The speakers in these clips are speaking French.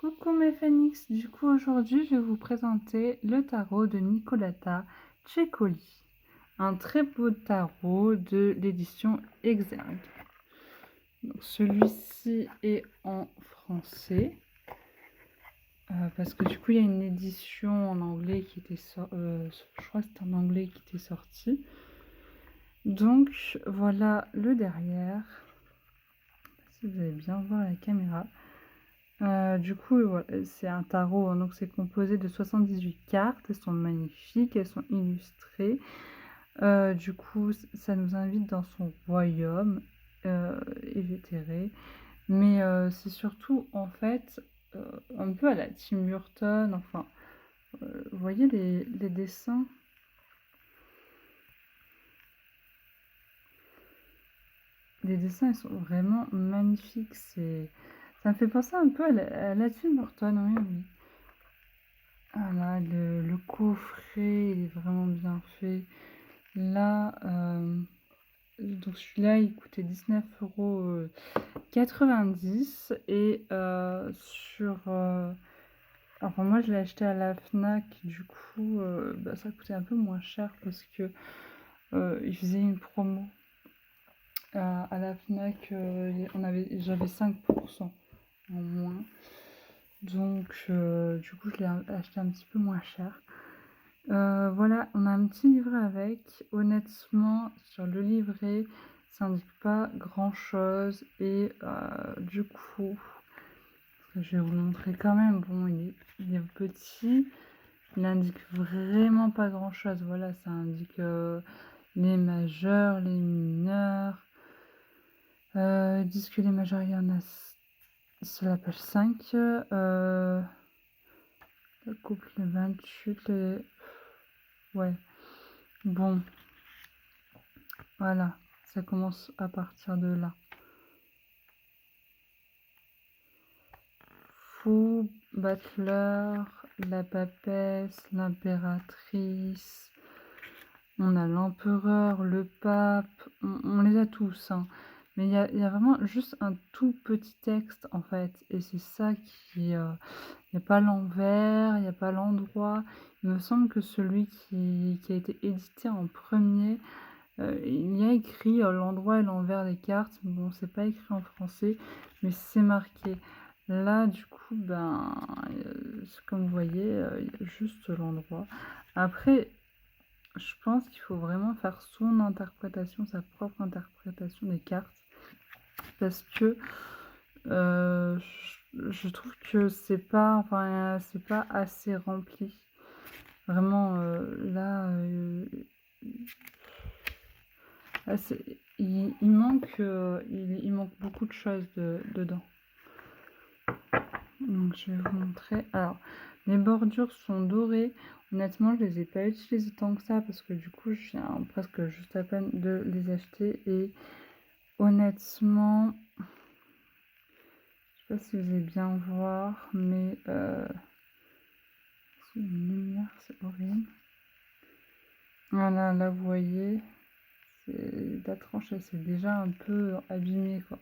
Coucou mes phénix, du coup aujourd'hui je vais vous présenter le tarot de Nicolata Cecoli, un très beau tarot de l'édition Exergue. Celui-ci est en français, parce que du coup il y a une édition en anglais qui était je crois que c'est en anglais qui était sortie. Donc voilà le derrière, si vous allez bien voir la caméra. Du coup, voilà, c'est un tarot, hein, donc c'est composé de 78 cartes. Elles sont magnifiques, elles sont illustrées. Du coup, ça nous invite dans son royaume éthéré. Mais c'est surtout, en fait, un peu à la Tim Burton. Enfin, vous voyez les dessins? Les dessins, ils sont vraiment magnifiques. Ça me fait penser un peu à la Tim Burton, oui, oui. Voilà, le coffret, il est vraiment bien fait. Là, donc celui-là, il coûtait 19,90 € et enfin moi je l'ai acheté à la Fnac, du coup ça coûtait un peu moins cher parce que il faisait une promo. À la Fnac, j'avais 5% en moins. Donc du coup je l'ai acheté un petit peu moins cher. Voilà, on a un petit livret avec. Honnêtement, sur le livret, ça n'indique pas grand chose. Et du coup, je vais vous le montrer quand même. Bon, il est petit. Il n'indique vraiment pas grand chose. Voilà, ça indique les majeurs, les mineurs. Ils disent que les majeurs, il y en a sur la page 5. Le couple, le 28. Ouais. Bon. Voilà, ça commence à partir de là. Fou, Butler, la papesse, l'impératrice, on a l'empereur, le pape, on les a tous, hein. Mais il y a vraiment juste un tout petit texte en fait, et c'est ça qui... il n'y a pas l'envers, il n'y a pas l'endroit. Il me semble que celui qui a été édité en premier, il y a écrit l'endroit et l'envers des cartes. Bon, c'est pas écrit en français, mais c'est marqué. Là, du coup, comme vous voyez, il y a juste l'endroit. Après, je pense qu'il faut vraiment faire son interprétation, sa propre interprétation des cartes. Parce que je trouve que c'est pas assez rempli. Vraiment, là... il manque beaucoup de choses dedans. Donc je vais vous montrer. Alors, les bordures sont dorées. Honnêtement, je les ai pas utilisées tant que ça parce que du coup, je viens presque juste à peine de les acheter. Et honnêtement, je sais pas si vous allez bien voir, mais c'est une lumière, c'est horrible. Voilà, là vous voyez, la tranche, elle s'est déjà un peu abîmée, quoi.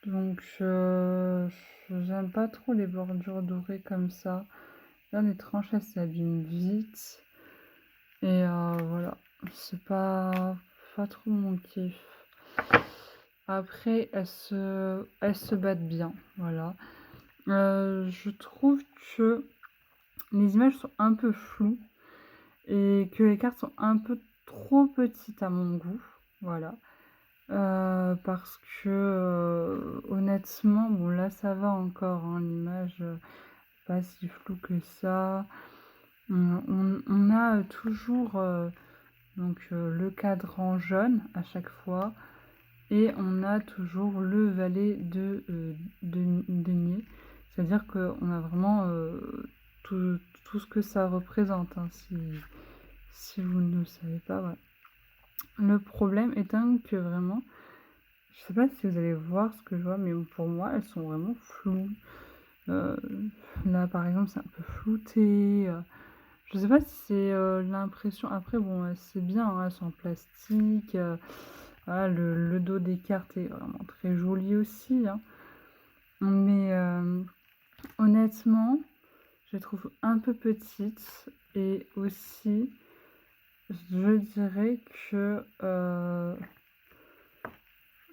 Donc j'aime pas trop les bordures dorées comme ça. Là les tranches elles s'abîment vite. Et voilà, c'est pas trop mon kiff. Après elles se battent bien, voilà. Je trouve que les images sont un peu floues et que les cartes sont un peu trop petites à mon goût, voilà. Parce que honnêtement, bon là ça va encore, hein, l'image pas si floue que ça. On a toujours le cadran jaune à chaque fois et on a toujours le valet de denier. C'est-à-dire qu'on a vraiment tout ce que ça représente, hein, si vous ne le savez pas. Voilà. Le problème étant que vraiment, je sais pas si vous allez voir ce que je vois, mais pour moi, elles sont vraiment floues. Là, par exemple, c'est un peu flouté. Je sais pas si c'est l'impression. Après, bon, c'est bien, hein, elles sont en plastique. Voilà, le dos des cartes est vraiment très joli aussi, hein. Mais honnêtement, je les trouve un peu petites et aussi, je dirais que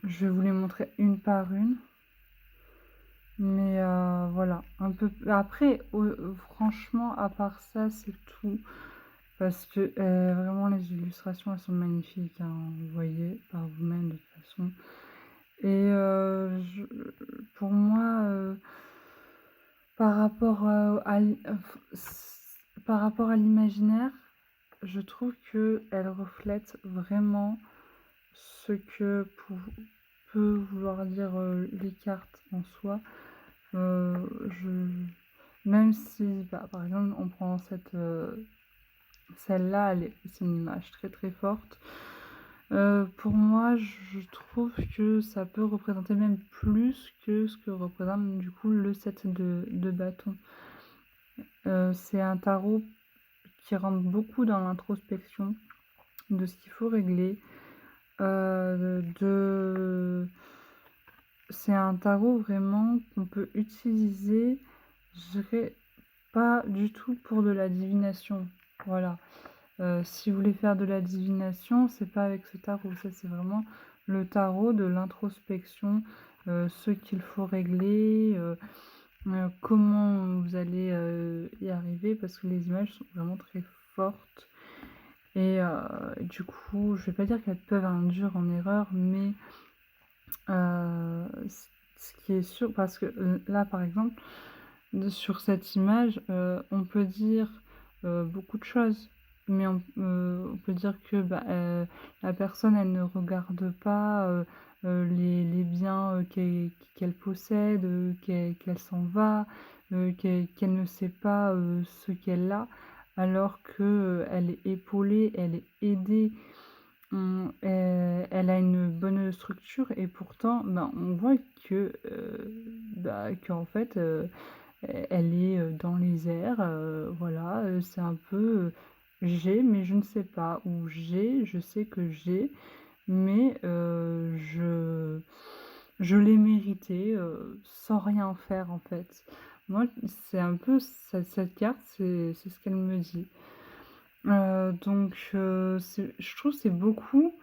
je vais vous les montrer une par une. Mais voilà, un peu. Après, franchement, à part ça, c'est tout. Parce que vraiment, les illustrations, elles sont magnifiques, hein, vous voyez par vous-même de toute façon. Et pour moi, par rapport par rapport à l'imaginaire, je trouve qu'elle reflète vraiment ce que peut vouloir dire les cartes en soi. Je Même si, par exemple, on prend celle-là, c'est une image très très forte. Pour moi, je trouve que ça peut représenter même plus que ce que représente du coup le set de bâtons. C'est un tarot qui rentre beaucoup dans l'introspection de ce qu'il faut régler. C'est un tarot vraiment qu'on peut utiliser, je dirais, pas du tout pour de la divination. Voilà. Si vous voulez faire de la divination, c'est pas avec ce tarot. Ça, c'est vraiment le tarot de l'introspection, ce qu'il faut régler, comment vous allez y arriver, parce que les images sont vraiment très fortes. Et du coup, je vais pas dire qu'elles peuvent induire en erreur, mais ce qui est sûr, parce que là, par exemple, sur cette image, on peut dire beaucoup de choses, mais on peut dire que la personne, elle ne regarde pas les biens qu'elle possède, qu'elle s'en va, qu'elle ne sait pas ce qu'elle a, alors qu'elle est épaulée, elle est aidée. Elle a une bonne structure et pourtant, on voit qu'en fait, elle est dans les airs, voilà, c'est un peu j'ai, mais je ne sais pas, ou j'ai, je sais que j'ai, mais je l'ai mérité sans rien faire en fait. Moi, c'est un peu cette carte, c'est ce qu'elle me dit. Donc, je trouve que c'est beaucoup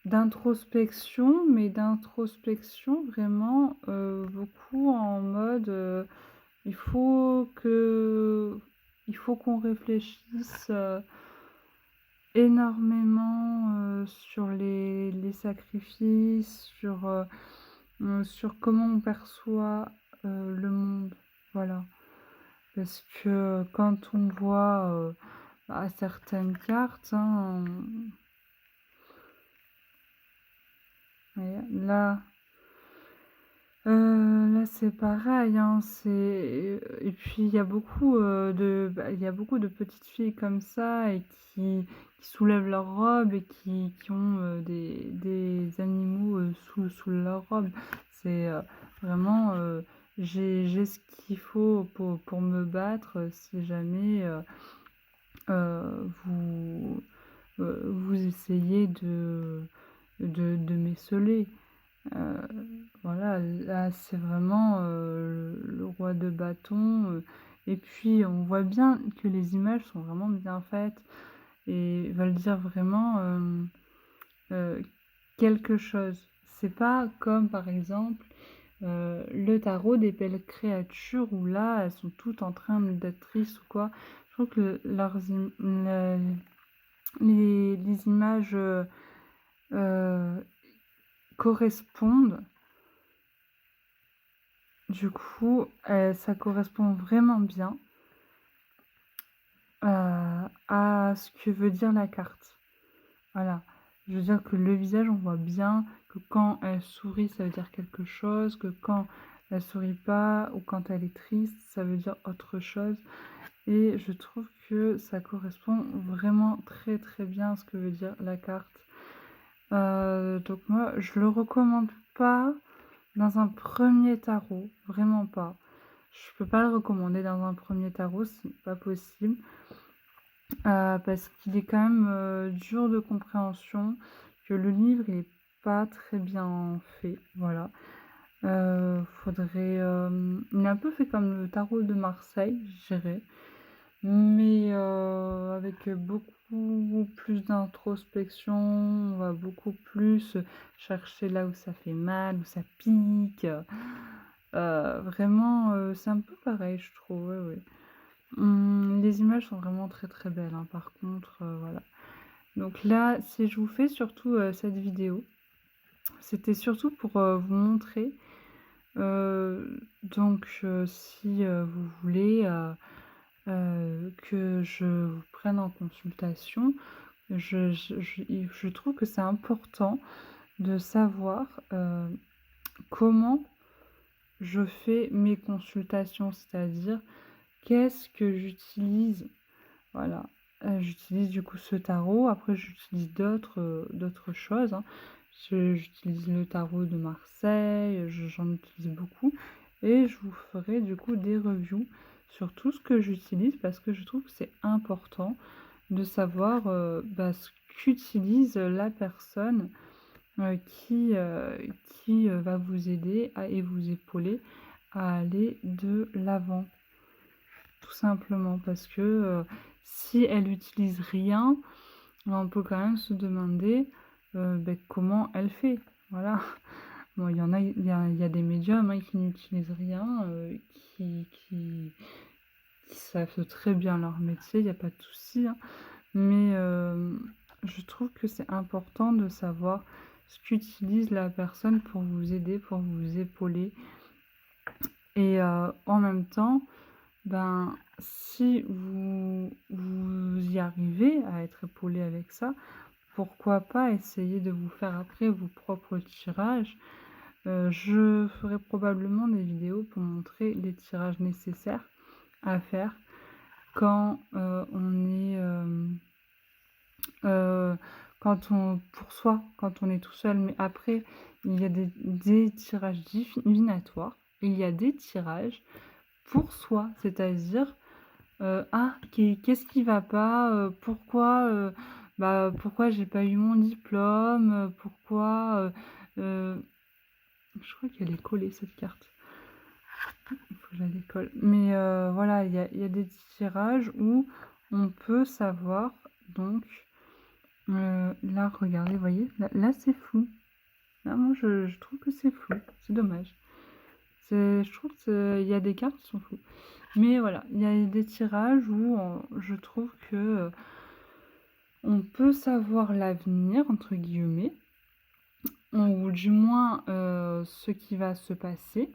d'introspection, mais d'introspection vraiment beaucoup en mode il faut qu'on réfléchisse énormément sur les sacrifices, sur comment on perçoit le monde. Voilà. Parce que quand on voit certaines cartes, hein, là, là c'est pareil, hein, et puis il y a beaucoup il y a beaucoup de petites filles comme ça et qui soulèvent leur robe et qui ont des animaux sous leur robe. C'est vraiment j'ai ce qu'il faut pour me battre si jamais vous vous essayez de m'esseler. Voilà, là c'est vraiment le roi de bâton. Et puis on voit bien que les images sont vraiment bien faites et veulent dire vraiment quelque chose. C'est pas comme par exemple le tarot des belles créatures où là elles sont toutes en train d'être tristes ou quoi. Je trouve que les images correspondent. Du coup, ça correspond vraiment bien à ce que veut dire la carte. Voilà. Je veux dire que le visage, on voit bien que quand elle sourit, ça veut dire quelque chose, que quand elle sourit pas ou quand elle est triste, ça veut dire autre chose. Et je trouve que ça correspond vraiment très très bien à ce que veut dire la carte. Donc moi, je le recommande pas dans un premier tarot, vraiment pas. Je peux pas le recommander dans un premier tarot, c'est pas possible. Parce qu'il est quand même dur de compréhension, que le livre est pas très bien fait, voilà. Faudrait, il est un peu fait comme le tarot de Marseille, je dirais, mais avec beaucoup plus d'introspection. On va beaucoup plus chercher là où ça fait mal, où ça pique, vraiment, c'est un peu pareil, je trouve, ouais, ouais. Les images sont vraiment très, très belles, hein, par contre, voilà. Donc là, si je vous fais surtout, cette vidéo, c'était surtout pour, vous montrer, donc si, vous voulez, que je vous prenne en consultation, je trouve que c'est important de savoir, comment je fais mes consultations. C'est-à-dire, qu'est-ce que j'utilise? Voilà, j'utilise du coup ce tarot. Après j'utilise d'autres choses, hein. J'utilise le tarot de Marseille, j'en utilise beaucoup et je vous ferai du coup des reviews sur tout ce que j'utilise parce que je trouve que c'est important de savoir, ce qu'utilise la personne, qui va vous aider et vous épauler à aller de l'avant. Tout simplement parce que, si elle utilise rien, on peut quand même se demander, comment elle fait. Voilà. Bon, il y a des médiums, hein, qui n'utilisent rien, qui savent très bien leur métier, il y a pas de souci, hein. Mais, je trouve que c'est important de savoir ce qu'utilise la personne pour vous aider, pour vous épauler et en même temps, si vous y arrivez à être épaulé avec ça, pourquoi pas essayer de vous faire après vos propres tirages? Je ferai probablement des vidéos pour montrer les tirages nécessaires à faire quand, on est, heu, pour soi, quand on est tout seul. Mais après, il y a des tirages divinatoires, il y a des tirages pour soi, c'est-à-dire, «Ah, qu'est-ce qui va pas? Pourquoi j'ai pas eu mon diplôme? Pourquoi?» Je crois qu'elle est collée cette carte. Il faut que je la décolle. Mais voilà, il y a des tirages où on peut savoir donc, là regardez, vous voyez? Là c'est flou. Là moi je trouve que c'est flou, c'est dommage. Je trouve qu'il y a des cartes qui sont floues. Mais voilà, il y a des tirages où je trouve que, on peut savoir «l'avenir» entre guillemets, ou du moins, ce qui va se passer.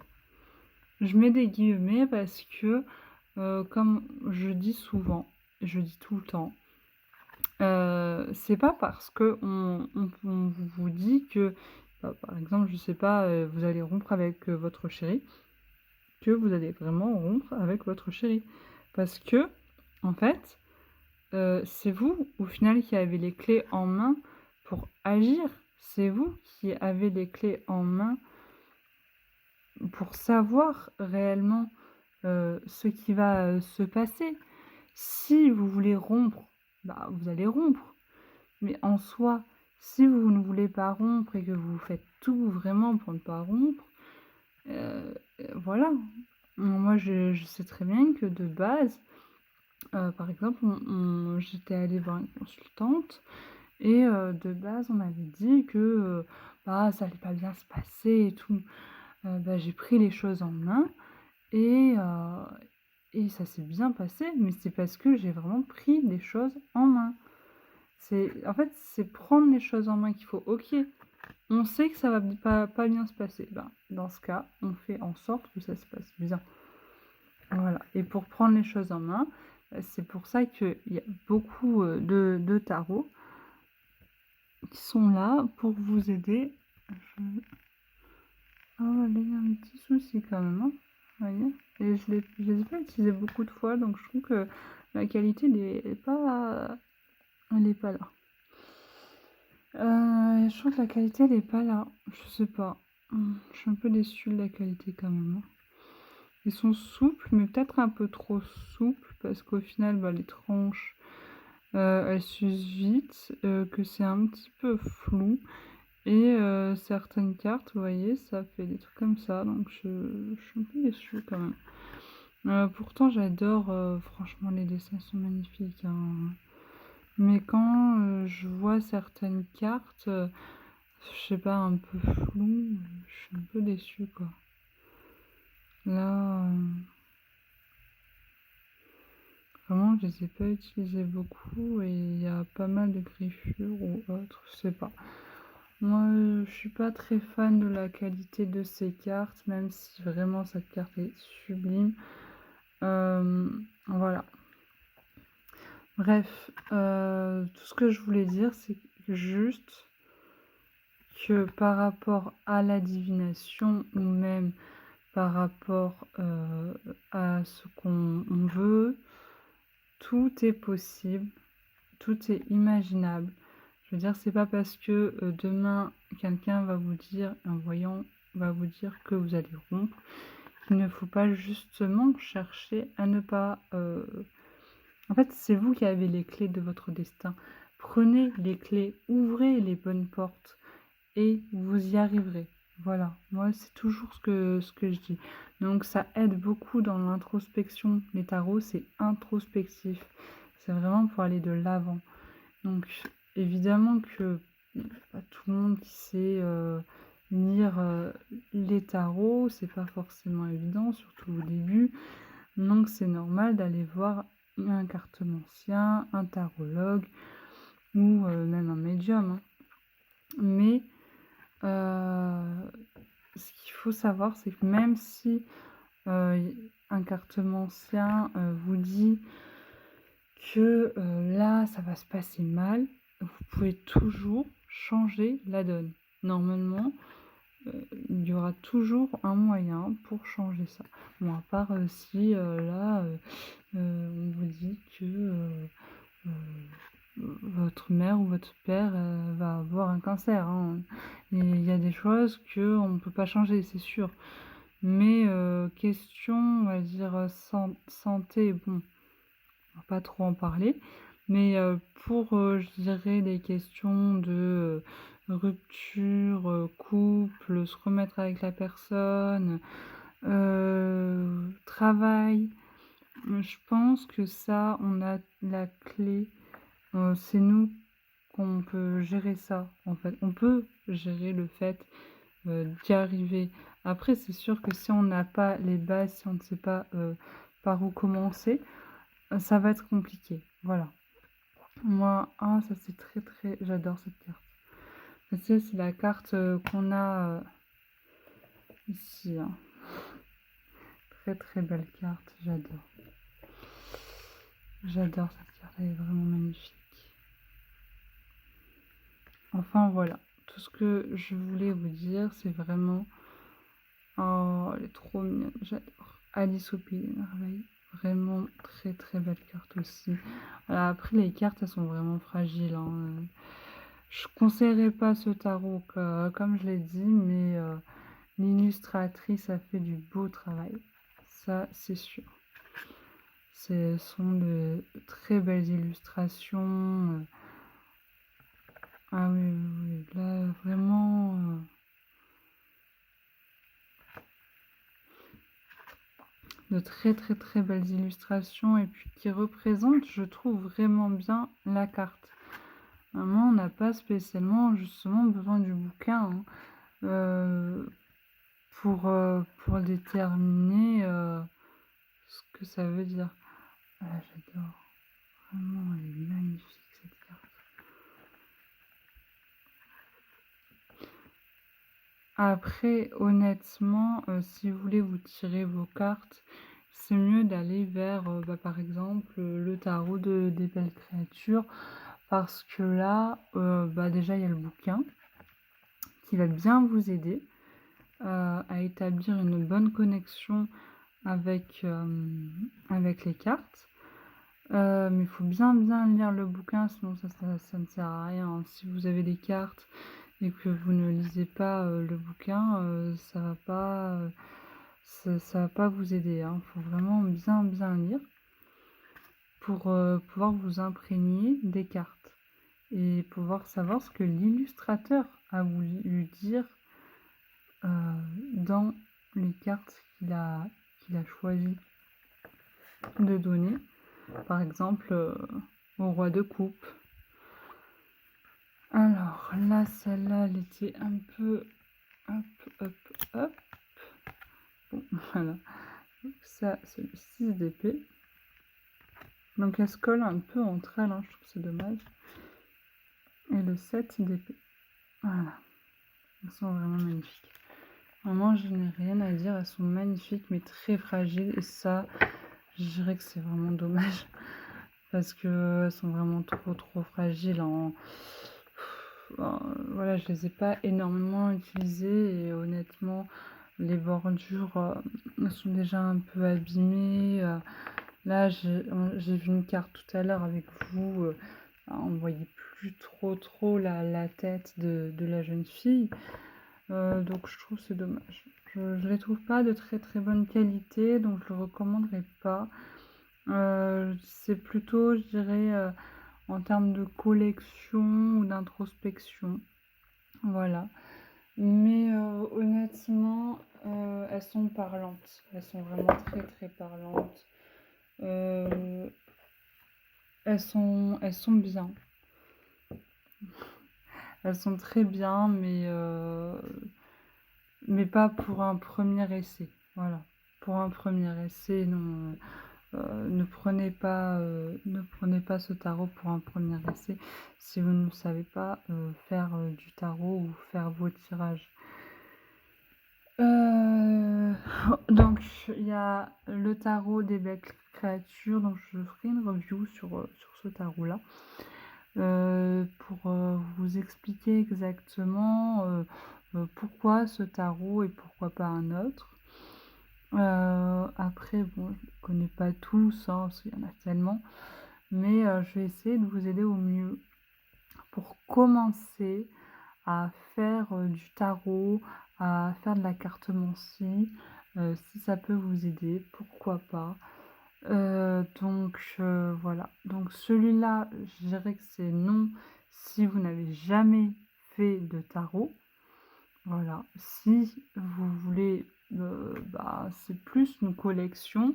Je mets des guillemets parce que, comme je dis souvent, je dis tout le temps, c'est pas parce qu'on vous dit que, par exemple, je sais pas, vous allez rompre avec, votre chéri, que vous allez vraiment rompre avec votre chéri. Parce que, en fait, c'est vous, au final, qui avez les clés en main pour agir. C'est vous qui avez les clés en main pour savoir réellement, ce qui va, se passer. Si vous voulez rompre, vous allez rompre. Mais en soi, si vous ne voulez pas rompre et que vous faites tout vraiment pour ne pas rompre, voilà. Moi, je sais très bien que de base, par exemple, j'étais allée voir une consultante et de base, on m'avait dit que, ça allait pas bien se passer et tout. J'ai pris les choses en main et ça s'est bien passé, mais c'est parce que j'ai vraiment pris les choses en main. C'est prendre les choses en main qu'il faut. OK, on sait que ça va pas bien se passer. Dans ce cas, on fait en sorte que ça se passe bien. Voilà, et pour prendre les choses en main, c'est pour ça qu'il y a beaucoup, de tarots qui sont là pour vous aider. Je là, il y a un petit souci quand même, hein, vous voyez? Et je les ai pas utilisés beaucoup de fois, donc je trouve que la qualité elle est pas là. Je trouve que la qualité elle est pas là, je sais pas. Je suis un peu déçue de la qualité quand même, hein. Ils sont souples, mais peut-être un peu trop souples parce qu'au final, les tranches, elles s'usent vite, que c'est un petit peu flou et certaines cartes, vous voyez, ça fait des trucs comme ça, donc je suis un peu déçue quand même. Pourtant j'adore, franchement les dessins sont magnifiques, hein. Mais quand, je vois certaines cartes, je sais pas, un peu floues, je suis un peu déçue, quoi. Là, vraiment je les ai pas utilisées beaucoup et il y a pas mal de griffures ou autres, je sais pas. Moi, je suis pas très fan de la qualité de ces cartes, même si vraiment cette carte est sublime. Voilà. Bref, tout ce que je voulais dire, c'est juste que par rapport à la divination ou même par rapport, à ce qu'on veut, tout est possible, tout est imaginable. Je veux dire, c'est pas parce que, demain quelqu'un va vous dire, un voyant va vous dire que vous allez rompre, qu'il ne faut pas justement chercher à ne pas, en fait, c'est vous qui avez les clés de votre destin. Prenez les clés, ouvrez les bonnes portes et vous y arriverez. Voilà, moi c'est toujours ce que je dis. Donc ça aide beaucoup dans l'introspection. Les tarots, c'est introspectif. C'est vraiment pour aller de l'avant. Donc évidemment que pas tout le monde qui sait lire les tarots, c'est pas forcément évident, surtout au début. Donc c'est normal d'aller voir un cartomancien, un tarologue ou même un médium, hein. Mais ce qu'il faut savoir, c'est que même si un cartomancien vous dit que là, ça va se passer mal, vous pouvez toujours changer la donne. Normalement, il y aura toujours un moyen pour changer ça. Bon, à part si là, on vous dit que votre mère ou votre père va avoir un cancer, hein. Et il y a des choses qu'on ne peut pas changer, c'est sûr. Mais question, on va dire, santé, bon, on va pas trop en parler. Mais pour, je dirais, les questions de rupture, couple, se remettre avec la personne, travail, je pense que ça, on a la clé. C'est nous qu'on peut gérer ça, en fait. On peut gérer le fait d'y arriver. Après, c'est sûr que si on n'a pas les bases, si on ne sait pas par où commencer, ça va être compliqué. Voilà. Moi, ça c'est très très... J'adore cette carte. C'est la carte qu'on a ici, hein. Très très belle carte, j'adore. J'adore cette carte, elle est vraiment magnifique. Enfin voilà, tout ce que je voulais vous dire, c'est vraiment... Oh, elle est trop mignonne, j'adore. Alice au Pays des Merveilles, vraiment très très belle carte aussi. Voilà, après les cartes, elles sont vraiment fragiles, hein. Je conseillerais pas ce tarot, comme je l'ai dit, mais l'illustratrice a fait du beau travail. Ça, c'est sûr. Ce sont de très belles illustrations. Ah oui, oui, oui, là, vraiment... de très très très belles illustrations et puis qui représentent, je trouve, vraiment bien la carte. Vraiment, on n'a pas spécialement justement besoin du bouquin, hein, pour déterminer ce que ça veut dire. Ah, j'adore. Vraiment, elle est magnifique cette carte. Après, honnêtement, si vous voulez vous tirer vos cartes, c'est mieux d'aller vers, par exemple, le tarot des belles créatures. Parce que là, déjà, il y a le bouquin qui va bien vous aider à établir une bonne connexion avec les cartes. Mais il faut bien lire le bouquin, sinon ça ne sert à rien, hein. Si vous avez des cartes et que vous ne lisez pas le bouquin, ça va pas vous aider, hein. Faut vraiment bien lire pour pouvoir vous imprégner des cartes. et pouvoir savoir ce que l'illustrateur a voulu lui dire dans les cartes qu'il a choisi de donner. Par exemple, au roi de coupe. Alors là, celle-là, elle était un peu... Hop, hop, hop. Bon, voilà. Donc ça, c'est le 6 d'épée. Donc elle se colle un peu entre elles, hein, je trouve que c'est dommage. Et le 7 d'épée. Voilà. Elles sont vraiment magnifiques. Vraiment, je n'ai rien à dire. Elles sont magnifiques, mais très fragiles. Et ça, je dirais que c'est vraiment dommage. Parce qu'elles sont vraiment trop fragiles. Voilà, je les ai pas énormément utilisées. Et honnêtement, les bordures sont déjà un peu abîmées. Là, j'ai vu une carte tout à l'heure avec vous. On ne voyait plus trop la tête de la jeune fille. Donc je trouve que c'est dommage. Je les trouve pas de très bonne qualité, donc je le recommanderais pas. C'est plutôt, je dirais, en termes de collection ou d'introspection. Voilà. Mais honnêtement, elles sont parlantes. Elles sont vraiment très parlantes. Elles sont bien. Elles sont très bien, mais pas pour un premier essai. Voilà. Pour un premier essai, non. Ne prenez pas ce tarot pour un premier essai si vous ne savez pas faire du tarot ou faire vos tirages. Donc il y a le tarot des belles créatures, donc je ferai une review sur ce tarot là pour vous expliquer exactement pourquoi ce tarot et pourquoi pas un autre. Après, bon, je ne connais pas tous, hein, parce qu'il y en a tellement, mais je vais essayer de vous aider au mieux pour commencer à faire du tarot, à faire de la cartomancie. Si ça peut vous aider, pourquoi pas. Donc voilà. Donc celui-là, je dirais que c'est non si vous n'avez jamais fait de tarot. Voilà. Si vous voulez, c'est plus une collection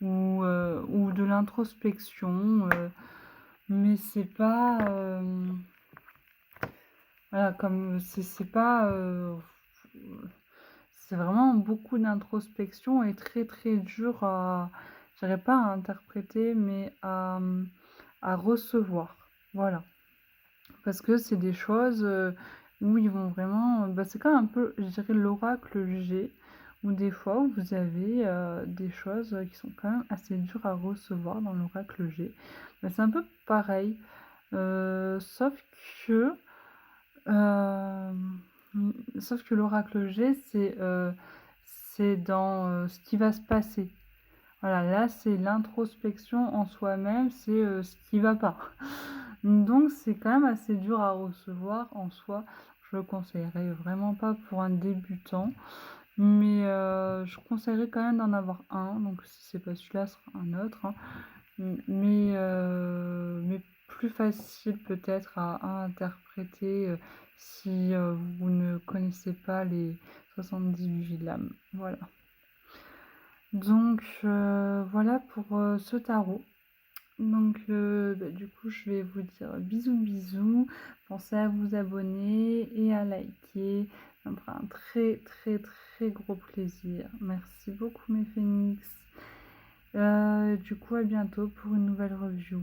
ou de l'introspection, mais c'est pas voilà, comme c'est pas c'est vraiment beaucoup d'introspection et très dur à, je dirais pas à interpréter, mais à recevoir. Voilà. Parce que c'est des choses où ils vont vraiment... c'est quand même un peu, je dirais, l'oracle G, où des fois vous avez des choses qui sont quand même assez dures à recevoir dans l'oracle G. C'est un peu pareil, sauf que... euh, sauf que l'oracle G, c'est dans ce qui va se passer. Voilà, là, c'est l'introspection en soi-même, c'est ce qui va pas. Donc, c'est quand même assez dur à recevoir en soi. Je le conseillerais vraiment pas pour un débutant. Mais je conseillerais quand même d'en avoir un. Donc, si c'est pas celui-là, ce sera un autre. Hein. Mais plus facile peut-être à interpréter si vous ne connaissez pas les 78 lames. Voilà. Donc voilà pour ce tarot. Donc du coup je vais vous dire bisous. Pensez à vous abonner et à liker. Ça me fera un très gros plaisir. Merci beaucoup mes phénix. Du coup à bientôt pour une nouvelle review.